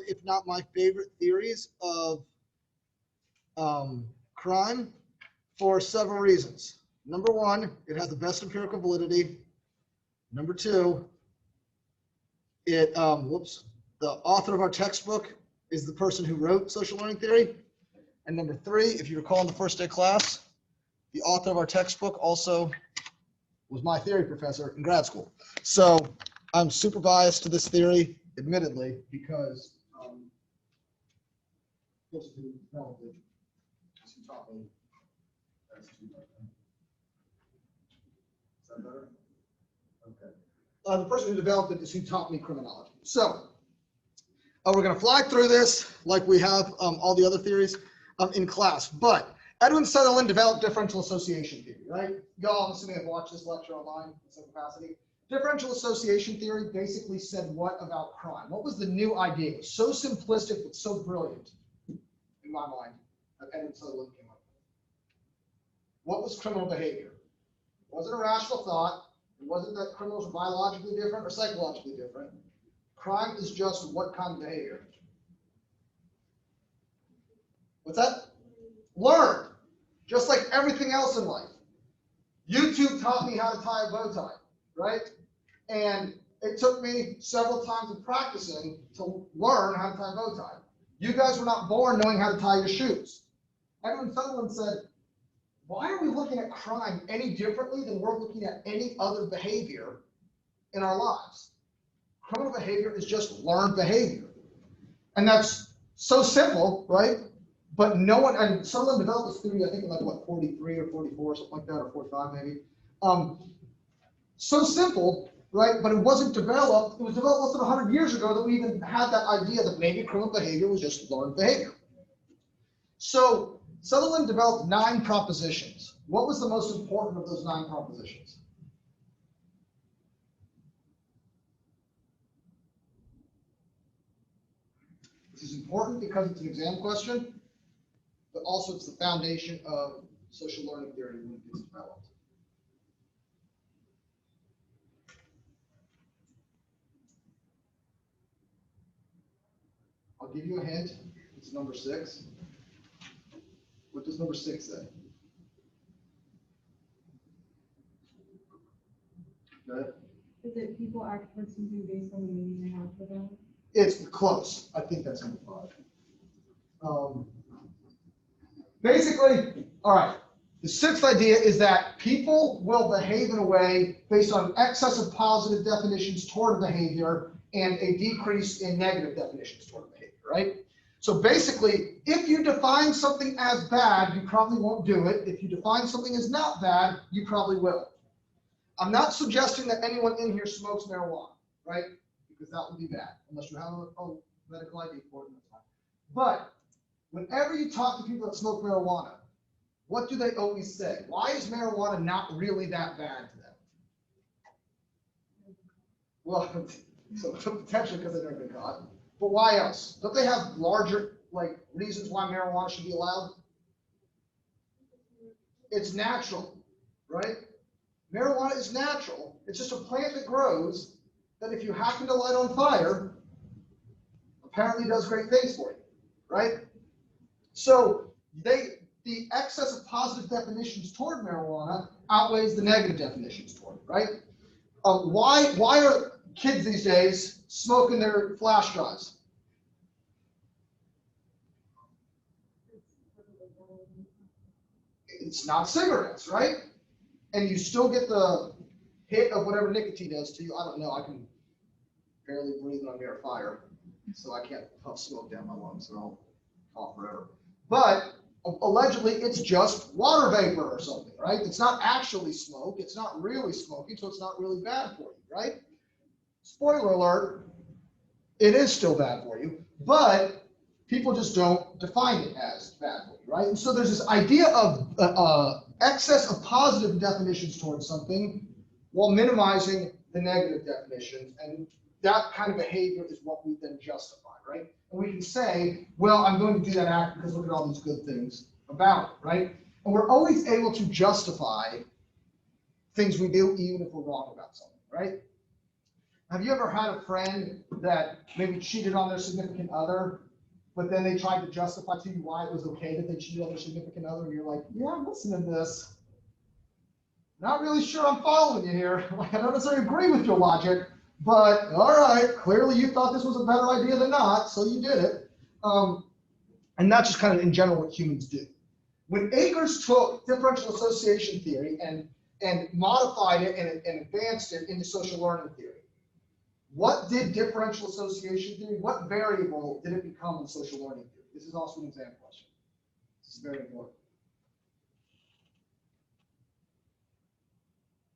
if not my favorite theories of crime for several reasons. Number one, it has the best empirical validity. Number two, the author of our textbook is the person who wrote social learning theory. And number three, if you recall in the first day class, the author of our textbook also was my theory professor in grad school. So I'm super biased to this theory, admittedly, because the person who developed it is who taught me. Is that better? Okay. The person who developed it is who taught me criminology. So we're going to fly through this like we have all the other theories in class. But Edwin Sutherland developed differential association theory, right? Y'all, I'm assuming have watched this lecture online in some capacity. Differential association theory basically said what about crime? What was the new idea? It was so simplistic but so brilliant, in my mind, that Edwin Sutherland came up with. What was criminal behavior? It wasn't a rational thought. It wasn't that criminals are biologically different or psychologically different. Crime is just what kind of behavior? What's that? Learn. Just like everything else in life. YouTube taught me how to tie a bow tie, right? And it took me several times of practicing to learn how to tie a bow tie. You guys were not born knowing how to tie your shoes. Edwin Sutherland said, why are we looking at crime any differently than we're looking at any other behavior in our lives? Criminal behavior is just learned behavior. And that's so simple, right? But no one, and someone developed this theory, I think in like what, 43 or 44, something like that, or 45 maybe. So simple, right? But it wasn't developed, it was developed less than 100 years ago that we even had that idea that maybe criminal behavior was just learned behavior. So Sutherland developed 9 propositions. What was the most important of those 9 propositions? This is important because it's an exam question, but also it's the foundation of social learning theory when it gets developed. I'll give you a hint. It's number 6. What does number 6 say? Go ahead. Is it people act towards something based on the meaning they have for them? It's close. I think that's number 5. Basically, all right, the 6th idea is that people will behave in a way based on excess of positive definitions toward behavior and a decrease in negative definitions toward behavior, right? So basically, if you define something as bad, you probably won't do it. If you define something as not bad, you probably will. I'm not suggesting that anyone in here smokes marijuana, right? Because that would be bad, unless you have a medical ID for it. But whenever you talk to people that smoke marijuana, what do they always say? Why is marijuana not really that bad to them? Well, so potentially because they've never been caught. But why else? Don't they have larger reasons why marijuana should be allowed? It's natural, right? Marijuana is natural. It's just a plant that grows that if you happen to light on fire, apparently does great things for you, right? So the excess of positive definitions toward marijuana outweighs the negative definitions toward it, right? Why are kids these days smoking their flash drives? It's not cigarettes, right? And you still get the hit of whatever nicotine does to you. I don't know. I can barely breathe when I'm near a fire, so I can't puff smoke down my lungs, so I'll cough forever. But allegedly, it's just water vapor or something, right? It's not actually smoke. It's not really smoking, so it's not really bad for you, right? Spoiler alert, it is still bad for you, but people just don't define it as bad for you, right? And so there's this idea of excess of positive definitions towards something while minimizing the negative definitions. And that kind of behavior is what we then justify, right? And we can say, well, I'm going to do that act because look at all these good things about it, right? And we're always able to justify things we do even if we're wrong about something, right? Have you ever had a friend that maybe cheated on their significant other, but then they tried to justify to you why it was okay that they cheated on their significant other, and you're like, yeah, I'm listening to this. Not really sure I'm following you here. Like, I don't necessarily agree with your logic, but all right, clearly you thought this was a better idea than not, so you did it. And that's just kind of in general what humans do. When Akers took differential association theory and modified it and advanced it into social learning theory, what did differential association theory, what variable did it become in social learning theory? This is also an exam question. This is very important.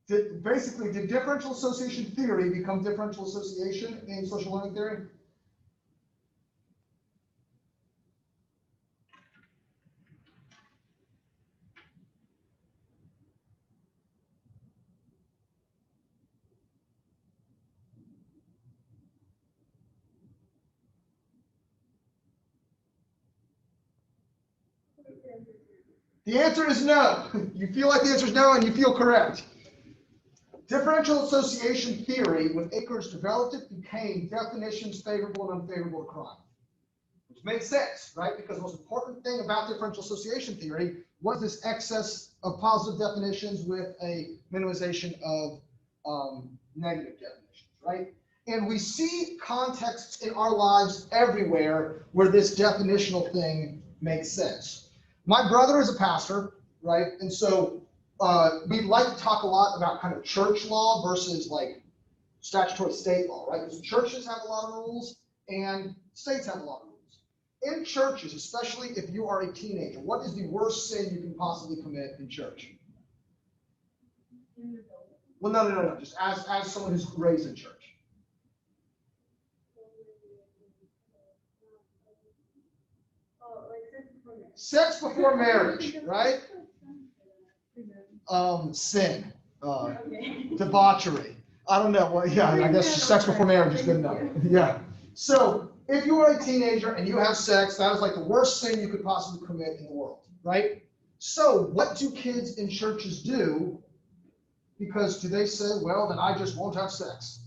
Did differential association theory become differential association in social learning theory? The answer is no. You feel like the answer is no, and you feel correct. Differential association theory, when Akers developed it, became definitions favorable and unfavorable to crime. Which makes sense, right? Because the most important thing about differential association theory was this excess of positive definitions with a minimization of negative definitions, right? And we see contexts in our lives everywhere where this definitional thing makes sense. My brother is a pastor, right? And so we like to talk a lot about kind of church law versus like statutory state law, right? Because churches have a lot of rules and states have a lot of rules. In churches, especially if you are a teenager, what is the worst sin you can possibly commit in church? Well, no. Just as someone who's raised in church. Sex before marriage, right? Sin, debauchery. I don't know. Well, yeah, I guess sex before marriage is good enough. Yeah. So if you are a teenager and you have sex, that is like the worst sin you could possibly commit in the world, right? So what do kids in churches do? Because do they say, well, then I just won't have sex?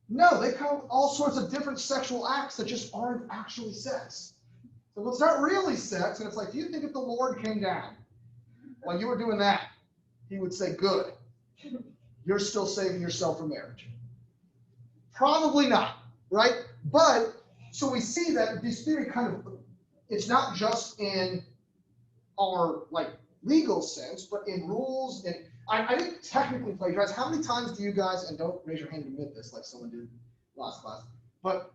No, they come with all sorts of different sexual acts that just aren't actually sex. So it's not really sex, and it's like, do you think if the Lord came down while you were doing that, he would say, good, you're still saving yourself from marriage? Probably not, right? But, so we see that this theory kind of, it's not just in our like legal sense, but in rules, and I didn't technically plagiarize. How many times do you guys, and don't raise your hand and admit this like someone did last class, but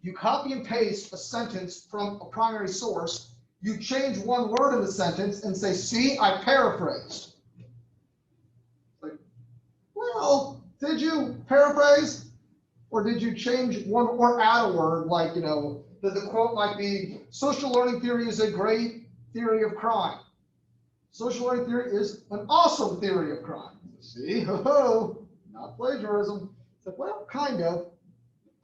you copy and paste a sentence from a primary source, you change one word in the sentence and say, see, I paraphrased. Like, well, did you paraphrase? Or did you change one or add a word, like, you know, the quote might be, social learning theory is a great theory of crime. Social learning theory is an awesome theory of crime. See, not plagiarism. It's like, well, kind of,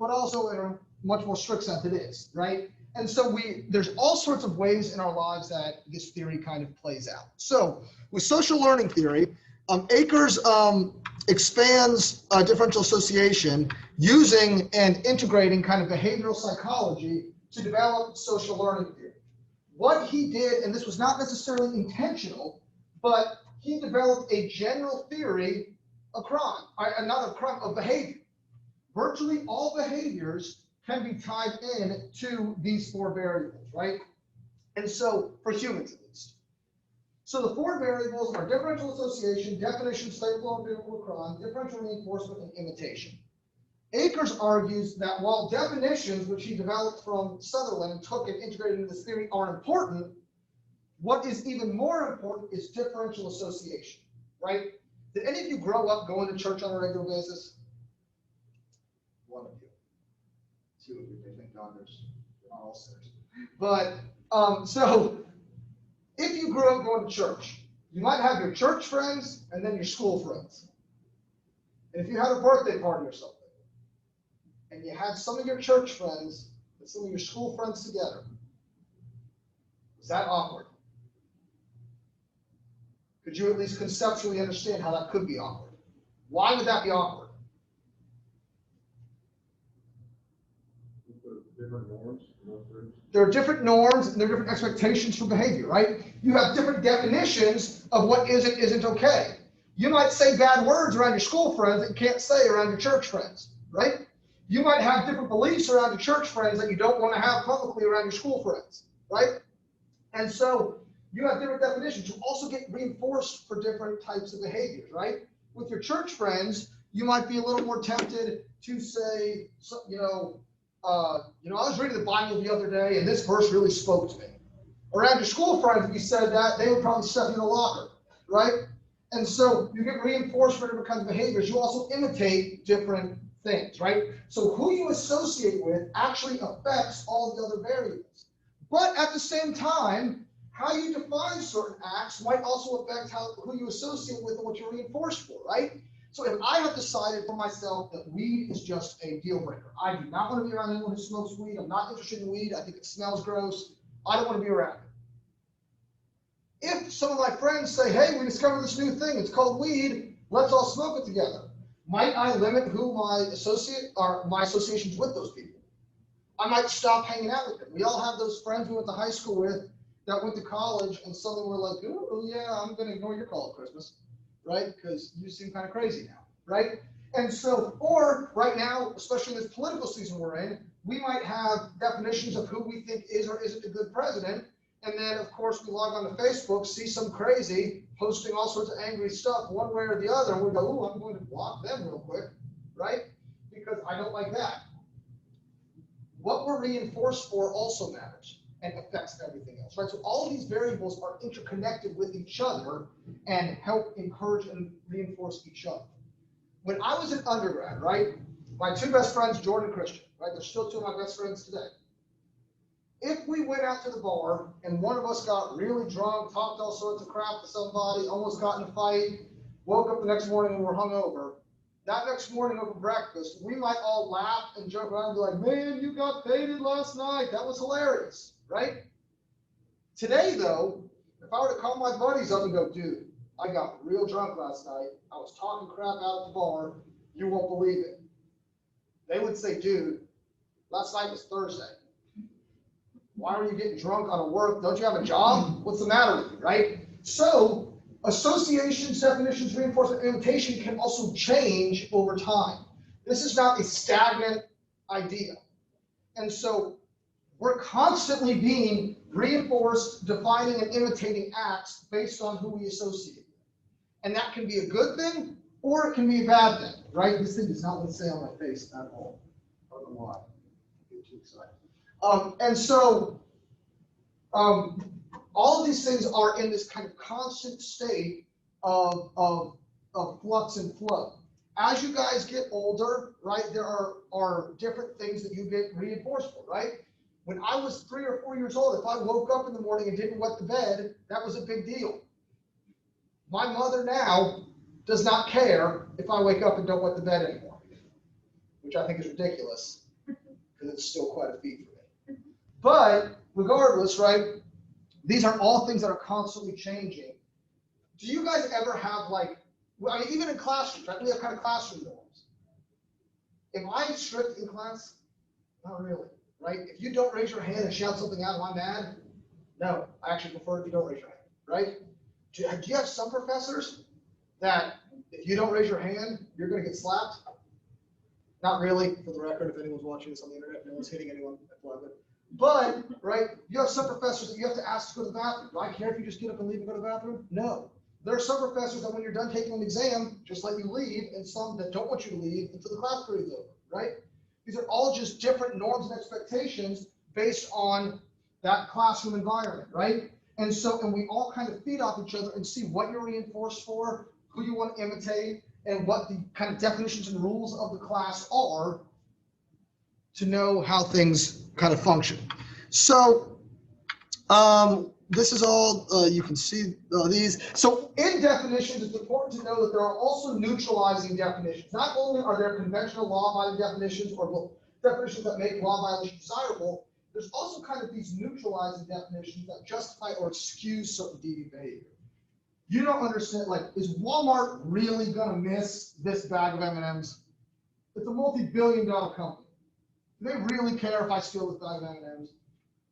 but also in a much more strict sense it is, right? And so there's all sorts of ways in our lives that this theory kind of plays out. So with social learning theory, Akers expands differential association using and integrating kind of behavioral psychology to develop social learning theory. What he did, and this was not necessarily intentional, but he developed a general theory of crime, not of crime, of behavior. Virtually all behaviors can be tied in to these four variables, right? And so, for humans at least. So the four variables are differential association, definition, favorable and unfavorable crime, differential reinforcement, and imitation. Akers argues that while definitions, which he developed from Sutherland and took and integrated into this theory, are important, what is even more important is differential association, right? Did any of you grow up going to church on a regular basis? One of you. Two of you, thank God there's all six. But, so if you grew up going to church, you might have your church friends and then your school friends. And if you had a birthday party or something, and you had some of your church friends and some of your school friends together, is that awkward? Could you at least conceptually understand how that could be awkward? Why would that be awkward? different norms in those groups? There are different norms and there are different expectations for behavior, right? You have different definitions of what is and isn't okay. You might say bad words around your school friends that you can't say around your church friends, right? You might have different beliefs around your church friends that you don't want to have publicly around your school friends, right? And so you have different definitions. You also get reinforced for different types of behaviors, right? With your church friends, you might be a little more tempted to say, I was reading the Bible the other day and this verse really spoke to me. Around your school friends, if you said that, they would probably stuff you in a locker, right? And so you get reinforced for different kinds of behaviors. You also imitate different things, right? So who you associate with actually affects all the other variables. But at the same time, how you define certain acts might also affect who you associate with and what you're reinforced for, right? So if I have decided for myself that weed is just a deal breaker, I do not want to be around anyone who smokes weed. I'm not interested in weed. I think it smells gross. I don't want to be around it. If some of my friends say, hey, we discovered this new thing, it's called weed, let's all smoke it together. Might I limit who my associations with those people? I might stop hanging out with them. We all have those friends we went to high school with that went to college and suddenly we're like, oh yeah, I'm going to ignore your call at Christmas, right? Because you seem kind of crazy now, right? And so, or right now, especially in this political season we're in, we might have definitions of who we think is or isn't a good president. And then, of course, we log on to Facebook, see some crazy posting all sorts of angry stuff one way or the other, and we go, ooh, I'm going to block them real quick, right? Because I don't like that. What we're reinforced for also matters and affects everything else, right? So all of these variables are interconnected with each other and help encourage and reinforce each other. When I was in undergrad, right, my two best friends, Jordan and Christian, right, they're still two of my best friends today. If we went out to the bar and one of us got really drunk, talked all sorts of crap to somebody, almost got in a fight, woke up the next morning and were hungover, that next morning over breakfast, we might all laugh and joke around and be like, man, you got faded last night. That was hilarious, right? Today, though, if I were to call my buddies up and go, dude, I got real drunk last night. I was talking crap out at the bar. You won't believe it. They would say, dude, last night was Thursday. Why were you getting drunk on a work? Don't you have a job? What's the matter with you, right? So associations, definitions, reinforcement, imitation can also change over time. This is not a stagnant idea. And so we're constantly being reinforced, defining, and imitating acts based on who we associate with. And that can be a good thing or it can be a bad thing, right? This thing does not want to stay on my face at all. I don't know why. I get too excited. And so all of these things are in this kind of constant state of flux and flow. As you guys get older, right, there are different things that you get reinforced for, right? When I was 3 or 4 years old, if I woke up in the morning and didn't wet the bed, that was a big deal. My mother now does not care if I wake up and don't wet the bed anymore, which I think is ridiculous because it's still quite a feat for me. But regardless, right, these are all things that are constantly changing. Do you guys ever have even in classrooms, right? We have kind of classroom norms. Am I strict in class? Not really, right? If you don't raise your hand and shout something out, am I mad? No, I actually prefer if you don't raise your hand, right? Do you have some professors that if you don't raise your hand, you're going to get slapped? Not really, for the record, if anyone's watching this on the internet, no one's hitting anyone. But, right, you have some professors that you have to ask to go to the bathroom. Do I care if you just get up and leave and go to the bathroom? No. There are some professors that when you're done taking an exam, just let you leave, and some that don't want you to leave until the class period is over, right? These are all just different norms and expectations based on that classroom environment, right? And we all kind of feed off each other and see what you're reinforced for, who you want to imitate, and what the kind of definitions and rules of the class are to know how things kind of function. So this is all, you can see these. So in definitions, it's important to know that there are also neutralizing definitions. Not only are there conventional law-abiding definitions or definitions that make law violation desirable, there's also kind of these neutralizing definitions that justify or excuse certain deviant behavior. You don't understand, like, is Walmart really gonna miss this bag of M&Ms? It's a multi-billion-dollar company. Do they really care if I steal this bag of M&Ms?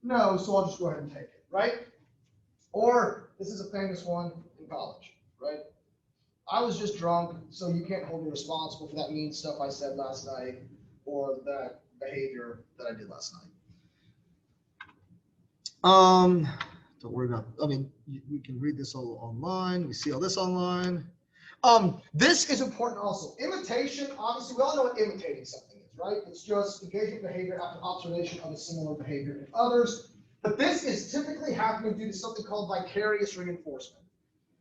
No, so I'll just go ahead and take it, right? Or this is a famous one in college, right? I was just drunk, so you can't hold me responsible for that mean stuff I said last night or that behavior that I did last night. Don't worry about, we can read this all online. We see all this online. This is important also. Imitation, obviously, we all know what imitating something is, right? It's just engaging behavior after observation of a similar behavior in others. But this is typically happening due to something called vicarious reinforcement.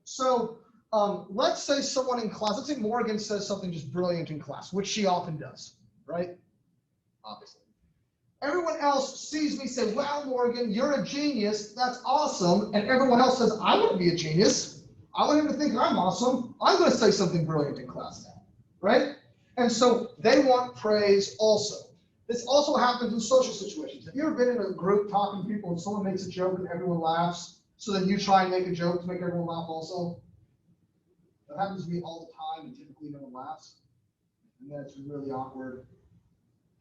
So let's say someone in class, let's say Morgan says something just brilliant in class, which she often does, right? Obviously. Everyone else sees me say, wow, Morgan, you're a genius. That's awesome. And everyone else says, I want to be a genius. I want him to think I'm awesome. I'm going to say something brilliant in class now, right? And so they want praise also. This also happens in social situations. Have you ever been in a group talking to people and someone makes a joke and everyone laughs? So then you try and make a joke to make everyone laugh also? That happens to me all the time, and typically no one laughs. And then it's really awkward.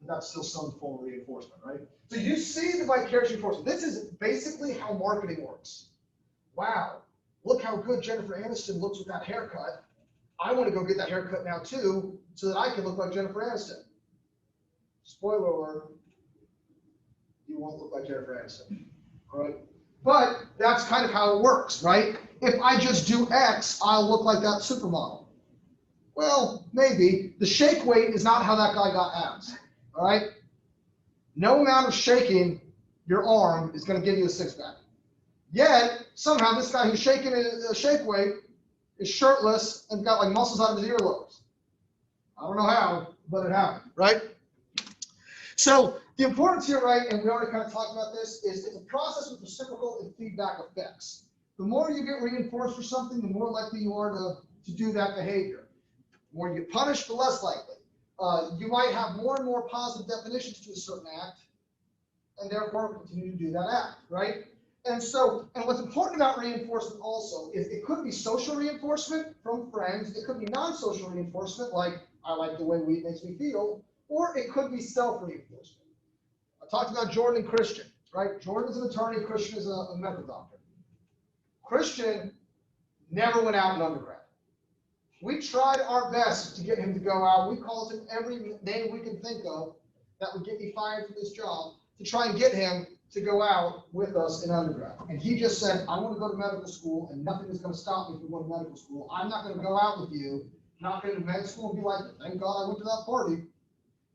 But that's still some form of reinforcement, right? So you see the vicarious reinforcement. This is basically how marketing works. Wow, look how good Jennifer Aniston looks with that haircut. I want to go get that haircut now too, so that I can look like Jennifer Aniston. Spoiler alert, you won't look like Jennifer Aniston, all right? But that's kind of how it works, right? If I just do X, I'll look like that supermodel. Well, maybe. The shake weight is not how that guy got abs, all right? No amount of shaking your arm is going to give you a six-pack. Yet, somehow, this guy who's shaking a shake weight is shirtless and got like muscles out of his earlobes. I don't know how, but it happened, right? So the importance here, right, and we already kind of talked about this, is it's a process with reciprocal and feedback effects. The more you get reinforced for something, the more likely you are to do that behavior. The more you get punished, the less likely. You might have more and more positive definitions to a certain act, and therefore continue to do that act, right? And what's important about reinforcement also is it could be social reinforcement from friends, it could be non-social reinforcement, like I like the way weed makes me feel, or it could be self-reinforcement. I talked about Jordan and Christian, right? Jordan's an attorney, Christian is a medical doctor. Christian never went out in undergrad. We tried our best to get him to go out. We called him every name we can think of that would get me fired from this job to try and get him to go out with us in undergrad. And he just said, I want to go to medical school and nothing is going to stop me from going to medical school. I'm not going to go out with you, not going to med school and be like, thank God I went to that party,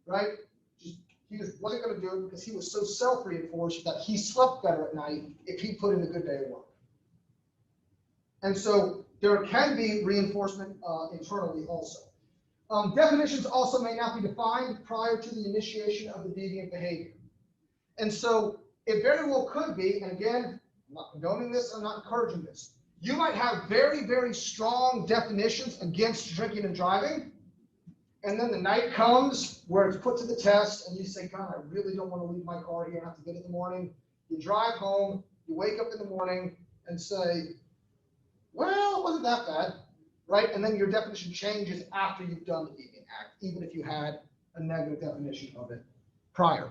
right? He just wasn't going to do it because he was so self-reinforced that he slept better at night if he put in a good day of work. And so there can be reinforcement internally also. Definitions also may not be defined prior to the initiation of the deviant behavior. And so it very well could be, and again, I'm not condoning this, I'm not encouraging this. You might have very, very strong definitions against drinking and driving, and then the night comes where it's put to the test, and you say, God, I really don't want to leave my car here and have to get it in the morning. You drive home, you wake up in the morning and say, well, it wasn't that bad, right? And then your definition changes after you've done the deviant act, even if you had a negative definition of it prior.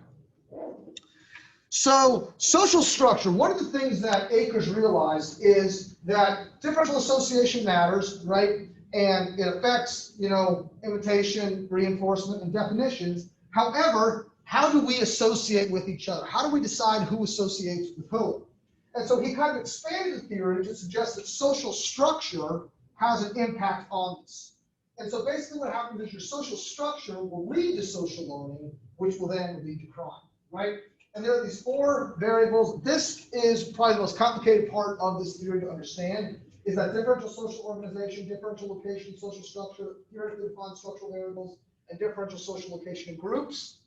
So social structure, one of the things that Akers realized is that differential association matters, right? And it affects, imitation, reinforcement, and definitions. However, how do we associate with each other? How do we decide who associates with who? And so he kind of expanded the theory to suggest that social structure has an impact on this. And so basically what happens is your social structure will lead to social learning, which will then lead to crime, right? And there are these four variables. This is probably the most complicated part of this theory to understand, is that differential social organization, differential location, social structure, theoretically defined structural variables, and differential social location in groups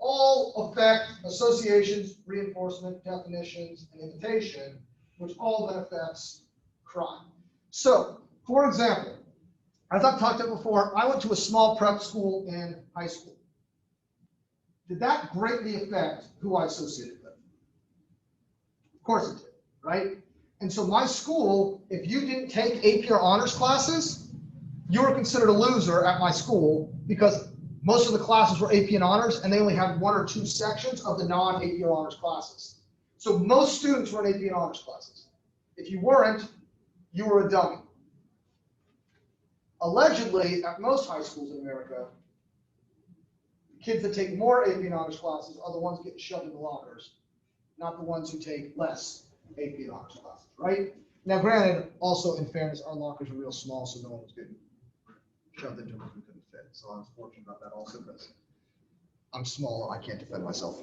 all affect associations, reinforcement, definitions, and imitation, which all then affects crime. So, for example, as I've talked about before, I went to a small prep school in high school. Did that greatly affect who I associated with? Of course it did, right? And so my school, if you didn't take AP or honors classes, you were considered a loser at my school because most of the classes were AP and honors, and they only had 1 or 2 sections of the non-AP or honors classes. So most students were in AP and honors classes. If you weren't, you were a dummy. Allegedly, at most high schools in America, the kids that take more AP and honors classes are the ones getting shoved in the lockers, not the ones who take less AP and honors classes, right? Now, granted, also in fairness, our lockers are real small, so no one was getting shoved into them if we couldn't fit. So I was fortunate about that also, because I'm small, I can't defend myself.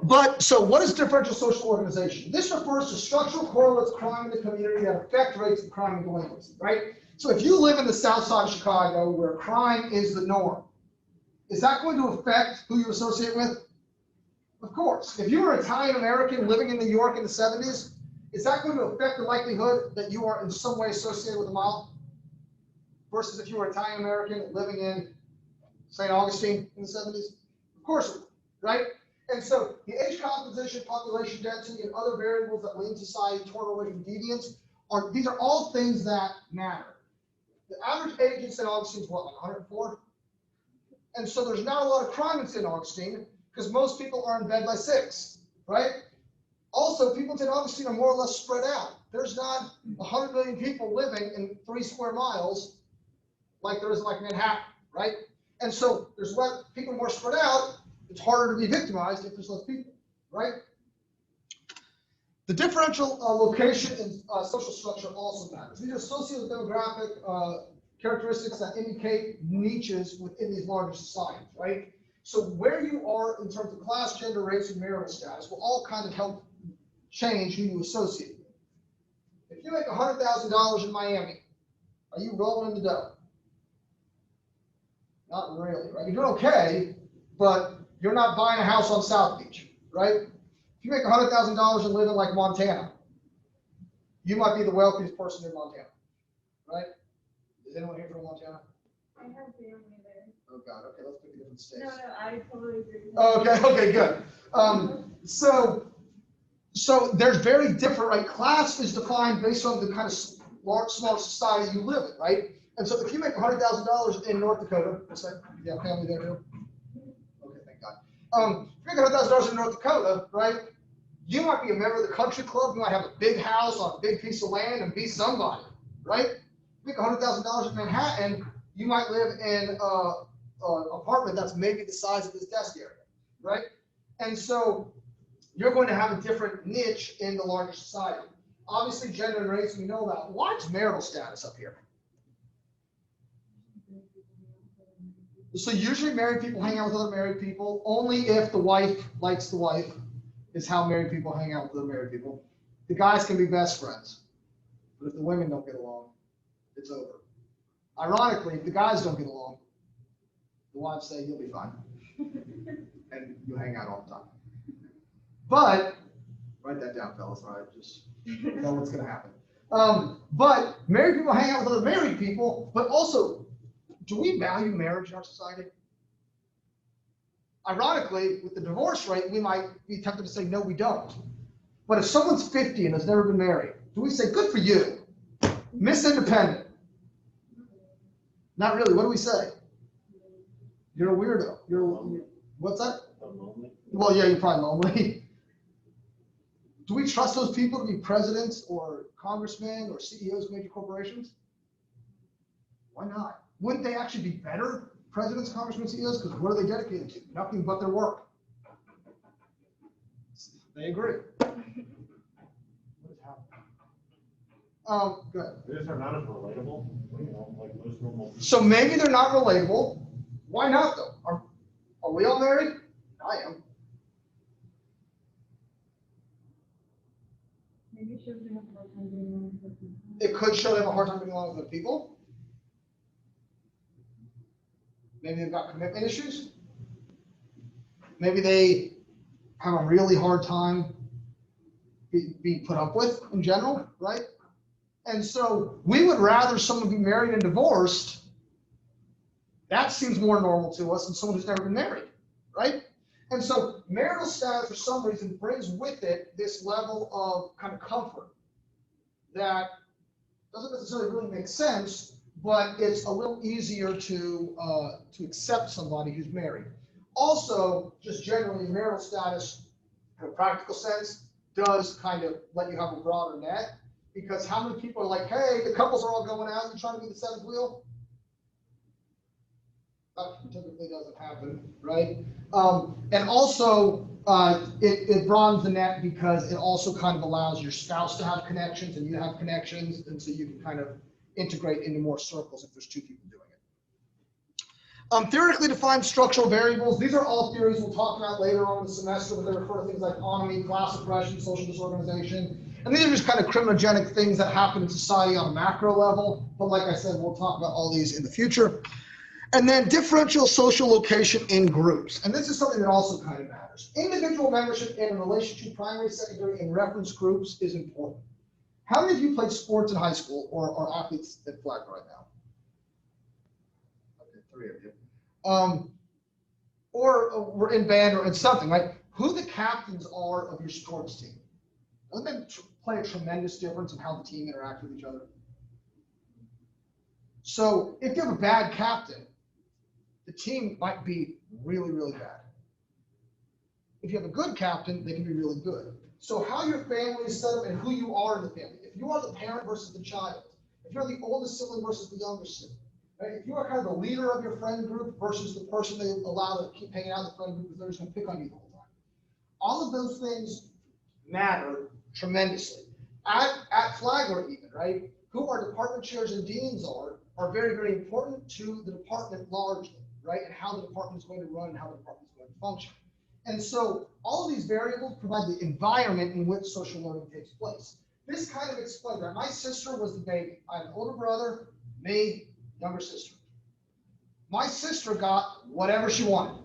But, so what is differential social organization? This refers to structural correlates of crime in the community that affect rates of crime and delinquency, right? So if you live in the south side of Chicago where crime is the norm, is that going to affect who you associate with? Of course. If you were Italian American living in New York in the 70s, is that going to affect the likelihood that you are in some way associated with a mob? Versus if you were Italian American living in St. Augustine in the 70s? Of course it would, right? And so the age composition, population density, and other variables that lead society toward related deviance these are all things that matter. The average age in St. Augustine is what, like 104? And so there's not a lot of crime in St. Augustine because most people are in bed by 6, right? Also, people in St. Augustine are more or less spread out. There's not 100 million people living in 3 square miles like there is like Manhattan, right? And so there's less people more spread out. It's harder to be victimized if there's less people, right? The differential location and social structure also matters. These are socio-demographic characteristics that indicate niches within these larger societies, right? So where you are in terms of class, gender, race, and marital status will all kind of help change who you associate with. If you make $100,000 in Miami, are you rolling in the dough? Not really, right? You're doing okay, but you're not buying a house on South Beach, right? If you make $100,000 and live in like Montana, you might be the wealthiest person in Montana, right? Is anyone here from Montana? I have family there. Oh God, okay, let's pick a different state. No, I totally agree with Okay, okay, good. So there's very different, right? Class is defined based on the kind of small society you live in, right? And so if you make $100,000 in North Dakota, let's say, you have family there too? Okay, thank God. If you make $100,000 in North Dakota, right? You might be a member of the country club, you might have a big house on a big piece of land and be somebody, right? If you make $100,000 in Manhattan, you might live in an apartment that's maybe the size of this desk area, right? And so you're going to have a different niche in the larger society. Obviously, gender and race, we know that. Why is marital status up here? So usually married people hang out with other married people. Only if the wife likes the wife is how married people hang out with other married people. The guys can be best friends. But if the women don't get along, it's over. Ironically, if the guys don't get along, the wives say, you'll be fine. And you hang out all the time. But, write that down, fellas, all right? Just know what's going to happen. But married people hang out with other married people, but also, do we value marriage in our society? Ironically, with the divorce rate, we might be tempted to say, no, we don't. But if someone's 50 and has never been married, do we say, good for you, Miss Independent? Not really. What do we say? You're a weirdo. What's that? Lonely. Well, yeah, you're probably lonely. Do we trust those people to be presidents or congressmen or CEOs of major corporations? Why not? Wouldn't they actually be better presidents, congressmen, CEOs? Because what are they dedicated to? Nothing but their work. They agree. What is happening? Good. They just are not as relatable, like most normal people. So maybe they're not relatable. Why not though? Are we all married? I am. Maybe it shows they have a hard time getting along with people. It could show they have a hard time getting along with other people. Maybe they've got commitment issues. Maybe they have a really hard time being put up with in general, right? And so we would rather someone be married and divorced. That seems more normal to us than someone who's never been married, right? And so marital status, for some reason, brings with it this level of kind of comfort that doesn't necessarily really make sense, but it's a little easier to accept somebody who's married. Also, just generally, marital status, in a practical sense, does kind of let you have a broader net, because how many people are like, hey, the couples are all going out and trying to be the seventh wheel? That typically doesn't happen, right? And also, it broadens the net because it also kind of allows your spouse to have connections and you have connections, and so you can kind of integrate into more circles if there's two people doing it. Theoretically defined structural variables. These are all theories we'll talk about later on in the semester, but they refer to things like autonomy, class oppression, social disorganization. And these are just kind of criminogenic things that happen in society on a macro level. But like I said, we'll talk about all these in the future. And then differential social location in groups. And this is something that also kind of matters. Individual membership in relation to primary, secondary, and reference groups is important. How many of you played sports in high school or are athletes at flag right now? Okay, 3 of you. Or were in band or in something, right? Who the captains are of your sports team. Doesn't that play a tremendous difference in how the team interacts with each other? So if you have a bad captain, the team might be really, really bad. If you have a good captain, they can be really good. So how your family is set up and who you are in the family. If you are the parent versus the child, if you're the oldest sibling versus the youngest sibling, right? If you are kind of the leader of your friend group versus the person they allow to keep hanging out in the friend group because they're just going to pick on you the whole time. All of those things matter tremendously. At Flagler even, right? Who our department chairs and deans are very, very important to the department largely, right? And how the department is going to run and how the department is going to function. And so all of these variables provide the environment in which social learning takes place. This kind of explains that. My sister was the baby. I have an older brother, me, younger sister. My sister got whatever she wanted,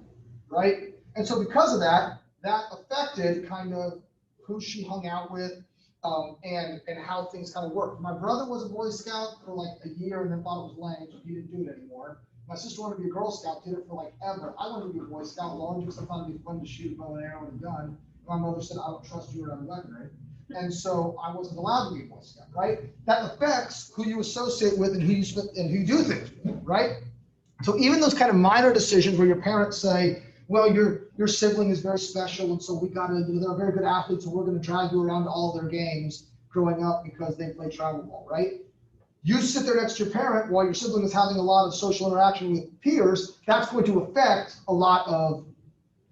right? And so because of that, that affected kind of who she hung out with, and how things kind of worked. My brother was a Boy Scout for like a year and then thought it was lame, so he didn't do it anymore. My sister wanted to be a Girl Scout, did it for like ever. I wanted to be a Boy Scout, largely because I thought it'd be fun to shoot a bow and arrow and a gun. My mother said, I don't trust you around weaponry. And so I wasn't allowed to be a Boy Scout, right? That affects who you associate with and who you do things with, right? So even those kind of minor decisions where your parents say, well, your sibling is very special, and so they're very good athletes, and we're going to drag you around to all their games growing up because they play travel ball, right? You sit there next to your parent while your sibling is having a lot of social interaction with peers, that's going to affect a lot of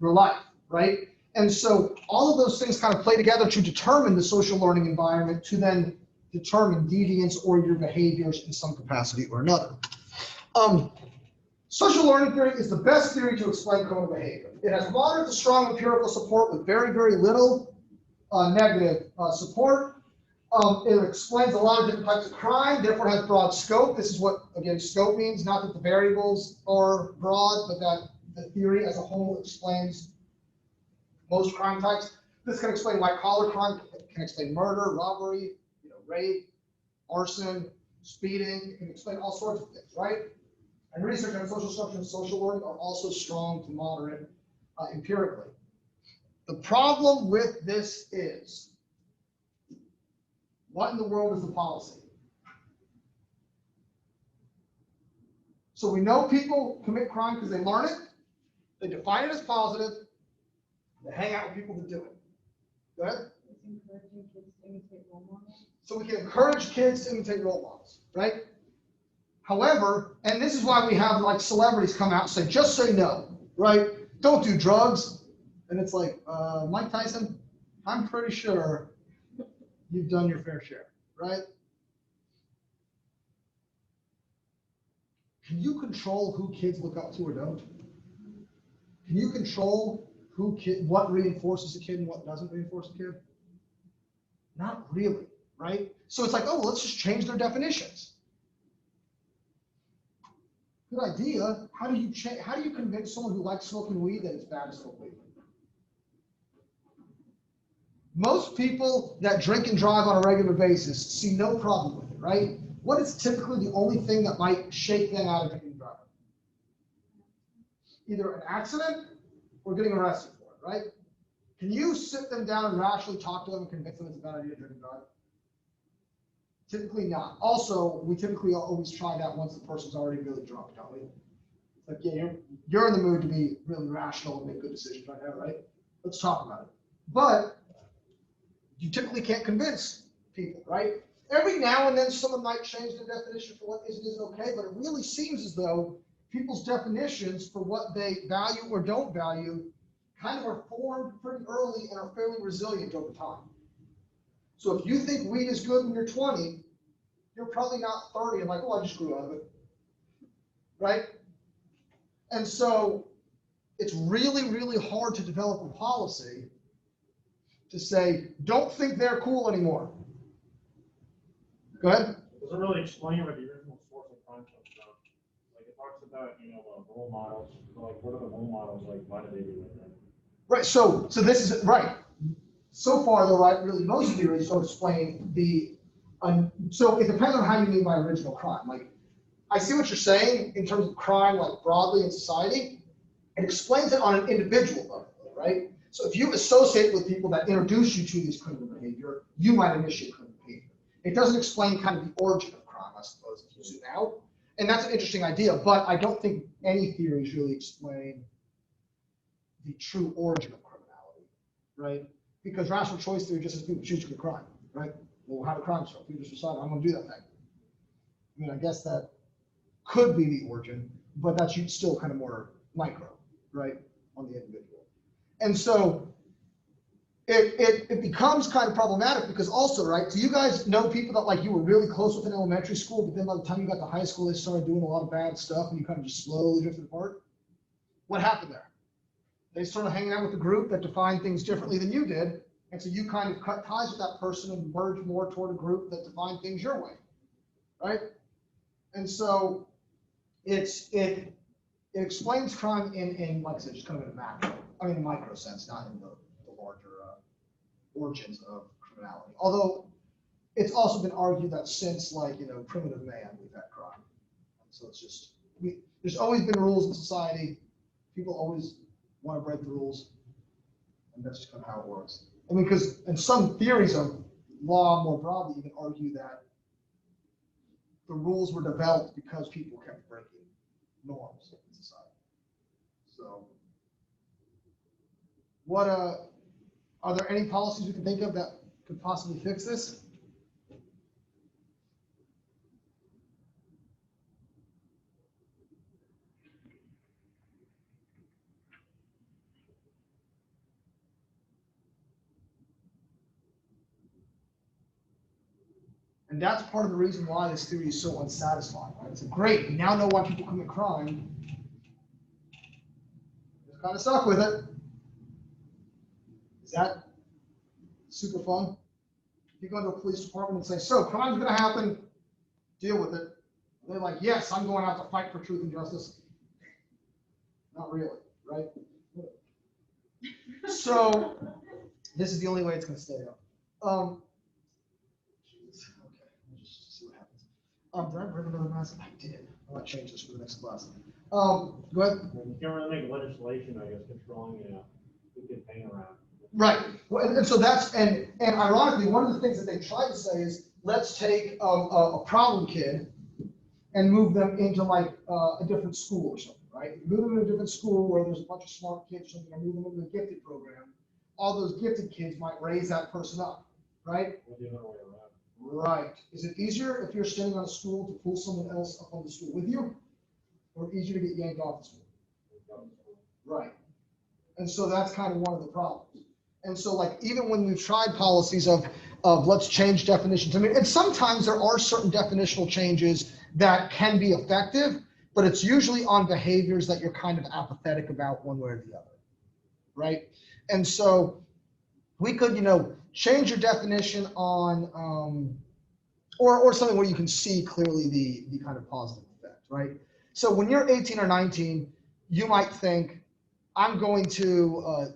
your life, right? And so all of those things kind of play together to determine the social learning environment to then determine deviance or your behaviors in some capacity or another. Social learning theory is the best theory to explain criminal behavior. It has moderate to strong empirical support with very, very little negative support. It explains a lot of different types of crime, therefore has broad scope. This is what, again, scope means, not that the variables are broad, but that the theory as a whole explains most crime types. This can explain white-collar crime, can explain murder, robbery, rape, arson, speeding. It can explain all sorts of things, right? And research on social structure and social learning are also strong to moderate empirically. The problem with this is, what in the world is the policy? So we know people commit crime because they learn it, they define it as positive, they hang out with people that do it. Go ahead. It's encouraging kids to imitate role models. So we can encourage kids to imitate role models, right? However, and this is why we have like celebrities come out and say, just say no, right? Don't do drugs. And it's like, Mike Tyson, I'm pretty sure you've done your fair share, right? Can you control who kids look up to or don't? Can you control what reinforces a kid and what doesn't reinforce a kid? Not really, right? So it's like, oh, well, let's just change their definitions. Good idea. How do you convince someone who likes smoking weed that it's bad to smoke weed? Most people that drink and drive on a regular basis see no problem with it, right? What is typically the only thing that might shake them out of drinking and driving? Either an accident or getting arrested for it, right? Can you sit them down and rationally talk to them and convince them it's a bad idea to drink and drive? Typically not. Also, we typically always try that once the person's already really drunk, don't we? Like, yeah, you're in the mood to be really rational and make good decisions right now, right? Let's talk about it. But you typically can't convince people, right? Every now and then someone might change the definition for what is and isn't okay, but it really seems as though people's definitions for what they value or don't value kind of are formed pretty early and are fairly resilient over time. So if you think weed is good when you're 20, you're probably not 30 and like, oh, I just grew out of it, right? And so it's really, really hard to develop a policy to say, don't think they're cool anymore. Go ahead. It doesn't really explain what the original source of crime comes from. Like it talks about, role models. Like what are the role models like? Why do they do it? Right. So this is right. So far, though, right? Really, most theories don't explain the. So it depends on how you mean by original crime. Like, I see what you're saying in terms of crime, like broadly in society. It explains it on an individual level, right? So if you associate with people that introduce you to this criminal behavior, you might initiate criminal behavior. It doesn't explain kind of the origin of crime, I suppose, if you zoom out. And that's an interesting idea, but I don't think any theories really explain the true origin of criminality, right? Because rational choice theory just says people choose to commit crime, right? Well, how do crimes start? People just decide, I'm going to do that thing. I mean, I guess that could be the origin, but that's still kind of more micro, right, on the individual. And so it becomes kind of problematic because also, right, so you guys know people that like you were really close with in elementary school, but then by the time you got to high school, they started doing a lot of bad stuff and you kind of just slowly drifted apart? What happened there? They started hanging out with a group that defined things differently than you did. And so you kind of cut ties with that person and merge more toward a group that defined things your way, right? And so it explains crime in like I said, just kind of in a micro sense, not in the larger origins of criminality. Although it's also been argued that since primitive man, we've had crime. So it's just, there's always been rules in society. People always want to break the rules. And that's just kind of how it works. I mean, and some theories of law more broadly even argue that the rules were developed because people kept breaking norms in society. So are there any policies we can think of that could possibly fix this? And that's part of the reason why this theory is so unsatisfying, right? It's great, we now know why people commit crime. Just kind of stuck with it. Is that super fun? If you go to a police department and say, so crime's gonna happen, deal with it. They're like, yes, I'm going out to fight for truth and justice. Not really, right? So this is the only way it's gonna stay up. Okay, we'll just see what happens. Did I bring another mask? I did. I want to change this for the next class. Go ahead. You can't really make legislation, I guess, controlling, who can hang around. Right. Well, and so that's, and ironically, one of the things that they try to say is, let's take a problem kid and move them into like a different school or something, right? Move them to a different school where there's a bunch of smart kids or something, or move them into the gifted program. All those gifted kids might raise that person up, right? We'll do another way around. Right. Is it easier if you're standing on a stool to pull someone else up on the stool with you? Or easier to get yanked off the stool? Right. And so that's kind of one of the problems. And so like, even when we've tried policies of let's change definitions, I mean, and sometimes there are certain definitional changes that can be effective, but it's usually on behaviors that you're kind of apathetic about one way or the other, right? And so we could, change your definition on, or something where you can see clearly the kind of positive effect, right? So when you're 18 or 19, you might think, I'm going to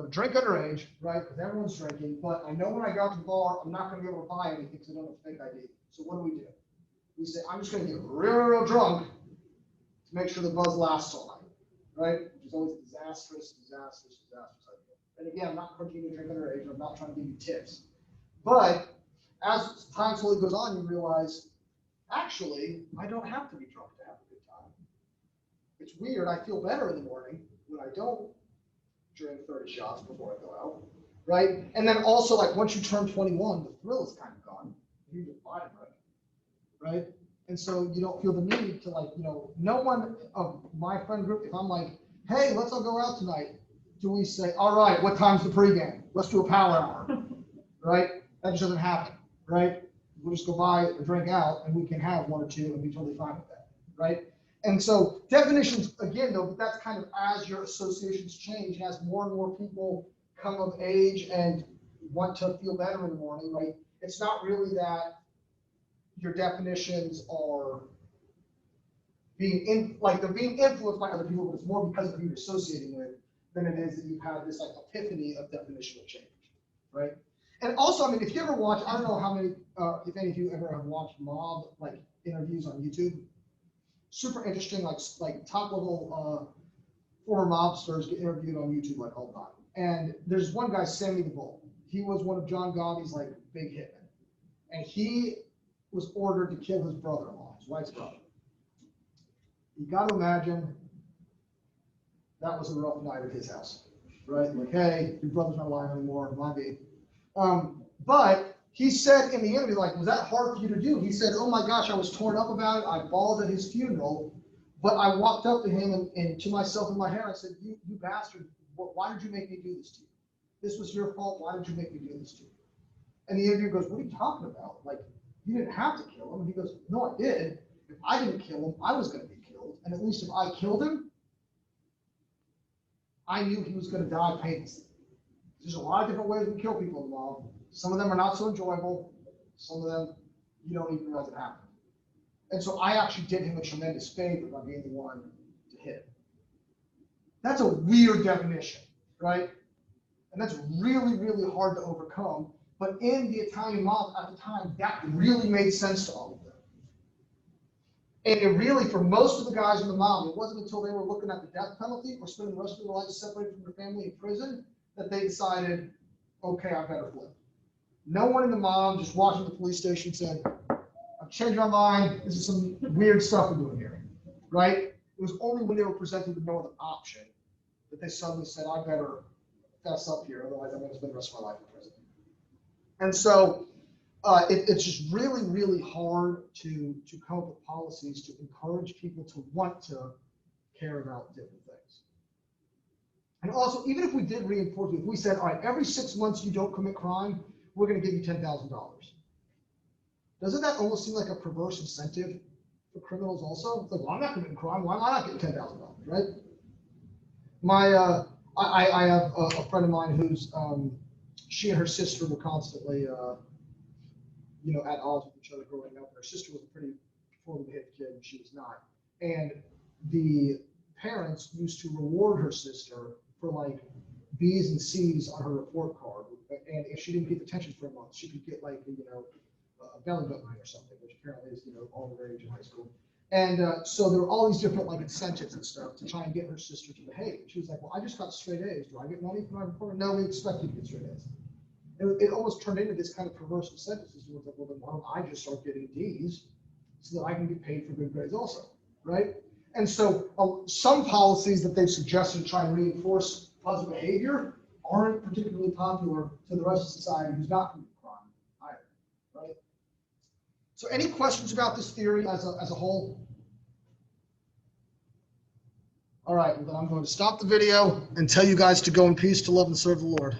drink underage, right? Because everyone's drinking, but I know when I go out to the bar, I'm not going to be able to buy anything because I don't have a fake ID. So what do? We say, I'm just going to get real, real drunk to make sure the buzz lasts all night, right? Which is always disastrous idea. And again, I'm not encouraging you to drink underage. I'm not trying to give you tips. But as time slowly goes on, you realize, actually, I don't have to be drunk to have a good time. It's weird. I feel better in the morning when I don't drink 30 shots before I go out, right? And then also, like, once you turn 21, the thrill is kind of gone. You just buy it, right? And so you don't feel the need to, like, no one of my friend group, if I'm like, hey, let's all go out tonight, do we say, all right, what time's the pregame? Let's do a power hour, right? That just doesn't happen, right? We'll just go buy a drink out and we can have one or two and be totally fine with that, right? And so definitions, again, though, but that's kind of as your associations change, as more and more people come of age and want to feel better in the morning, right? It's not really that your definitions are they're being influenced by other people, but it's more because of who you're associating with than it is that you've had this like epiphany of definitional change, right? And also, I mean, if you ever watch, I don't know how many, if any of you ever have watched mob like interviews on YouTube. Super interesting, like top level former mobsters get interviewed on YouTube like all the time. And there's one guy, Sammy the Bull. He was one of John Gotti's like big hitmen, and he was ordered to kill his brother-in-law, his wife's brother. You got to imagine that was a rough night at his house, right? Like, hey, your brother's not alive anymore, might be. But he said in the interview, like, was that hard for you to do? He said, oh my gosh, I was torn up about it. I bawled at his funeral, but I walked up to him and to myself in my head, I said, you bastard, why did you make me do this to you? This was your fault. Why did you make me do this to you? And the interviewer goes, what are you talking about? Like, you didn't have to kill him. And he goes, no, I did. If I didn't kill him, I was going to be killed. And at least if I killed him, I knew he was going to die painlessly. There's a lot of different ways we kill people in the mob. Some of them are not so enjoyable. Some of them, you don't even realize it happened. And so I actually did him a tremendous favor by being the one to hit him. That's a weird definition, right? And that's really, really hard to overcome. But in the Italian mob at the time, that really made sense to all of them. And it really, for most of the guys in the mob, it wasn't until they were looking at the death penalty or spending the rest of their lives separated from their family in prison that they decided, okay, I better flip. No one in the mob just watching the police station said, I've changed my mind. This is some weird stuff we're doing here, right? It was only when they were presented with no other option that they suddenly said, I better fess up here, otherwise I'm going to spend the rest of my life in prison. And so it's just really, really hard to come up with policies to encourage people to want to care about different things. And also, even if we did reinforce it, if we said, all right, every 6 months you don't commit crime, we're going to give you $10,000. Doesn't that almost seem like a perverse incentive for criminals also? It's like, well, I'm not committing crime. Why am I not getting $10,000, right? I have a friend of mine who's, she and her sister were constantly, at odds with each other growing up. Her sister was a pretty poorly behaved kid, and she was not. And the parents used to reward her sister for like B's and C's on her report card. And if she didn't pay attention for a month, she could get like, a belly button ring or something, which apparently is, all the rage in high school. And so there were all these different like incentives and stuff to try and get her sister to behave. And she was like, well, I just got straight A's. Do I get money for my report? No, we expect you to get straight A's. It almost turned into this kind of perverse incentive. It was like, well, then why don't I just start getting D's so that I can get paid for good grades also, right? And so some policies that they've suggested to try and reinforce positive behavior aren't particularly popular to the rest of society who's not committing crime either, right? So any questions about this theory as a whole? All right, well then I'm going to stop the video and tell you guys to go in peace to love and serve the Lord.